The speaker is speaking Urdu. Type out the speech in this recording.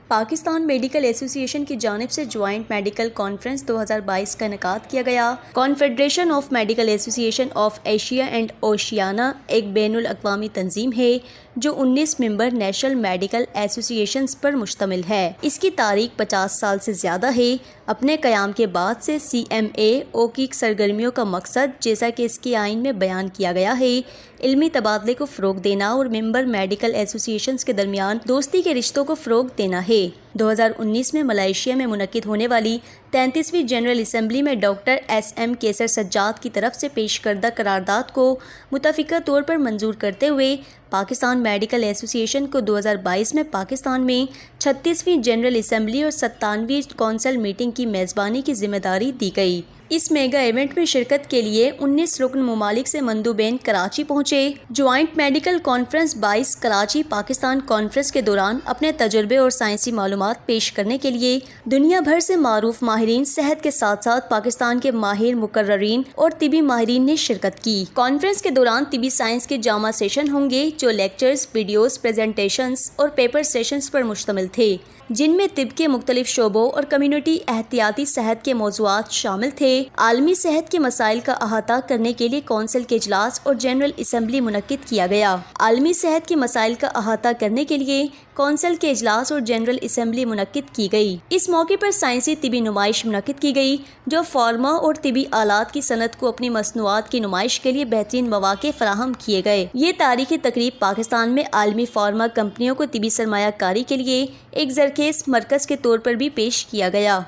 پاکستان میڈیکل ایسوسی ایشن کی جانب سے جوائنٹ میڈیکل کانفرنس 2022 کا انعقاد کیا گیا۔ کنفیڈریشن آف میڈیکل ایسوسی ایشن آف ایشیا اینڈ اوشیانیا ایک بین الاقوامی تنظیم ہے جو 19 ممبر نیشنل میڈیکل ایسوسی ایشنز پر مشتمل ہے۔ اس کی تاریخ 50 سال سے زیادہ ہے۔ اپنے قیام کے بعد سے CMAO کی سرگرمیوں کا مقصد، جیسا کہ اس کے آئین میں بیان کیا گیا ہے، علمی تبادلے کو فروغ دینا اور ممبر میڈیکل ایسوسی ایشنز کے درمیان دوستی کے رشتوں کو فروغ دینا ہے۔ 2019 میں ملائیشیا میں منعقد ہونے والی 33ویں جنرل اسمبلی میں ڈاکٹر SM کیسر سجاد کی طرف سے پیش کردہ قرارداد کو متفقہ طور پر منظور کرتے ہوئے پاکستان میڈیکل ایسوسی ایشن کو 2022 میں پاکستان میں 36ویں جنرل اسمبلی اور 97ویں کونسل میٹنگ کی میزبانی کی ذمہ داری دی گئی۔ اس میگا ایونٹ میں شرکت کے لیے 19 رکن ممالک سے مندوبین کراچی پہنچے۔ Joint medical conference 22 Karachi Pakistan conference کے دوران اپنے تجربے اور سائنسی معلومات پیش کرنے کے لیے دنیا بھر سے معروف ماہرین صحت کے ساتھ ساتھ پاکستان کے ماہر مقررین اور طبی ماہرین نے شرکت کی۔ کانفرنس کے دوران طبی سائنس کے جامع سیشن ہوں گے جو لیکچرز، ویڈیوز، پریزنٹیشنز اور پیپر سیشنز پر مشتمل تھے، جن میں طب کے مختلف شعبوں اور کمیونٹی احتیاطی صحت کے موضوعات شامل تھے۔ عالمی صحت کے مسائل کا احاطہ کرنے کے لیے کونسل کے اجلاس اور جنرل اسمبلی منعقد کیا گیا۔ عالمی صحت کے مسائل کا احاطہ کرنے کے لیے کونسل کے اجلاس اور جنرل اسمبلی منعقد کی گئی۔ اس موقع پر سائنسی طبی نمائش منعقد کی گئی جو فارما اور طبی آلات کی صنعت کو اپنی مصنوعات کی نمائش کے لیے بہترین مواقع فراہم کیے گئے۔ یہ تاریخی تقریب پاکستان میں عالمی فارما کمپنیوں کو طبی سرمایہ کاری کے لیے ایک زرخیز مرکز کے طور پر بھی پیش کیا گیا۔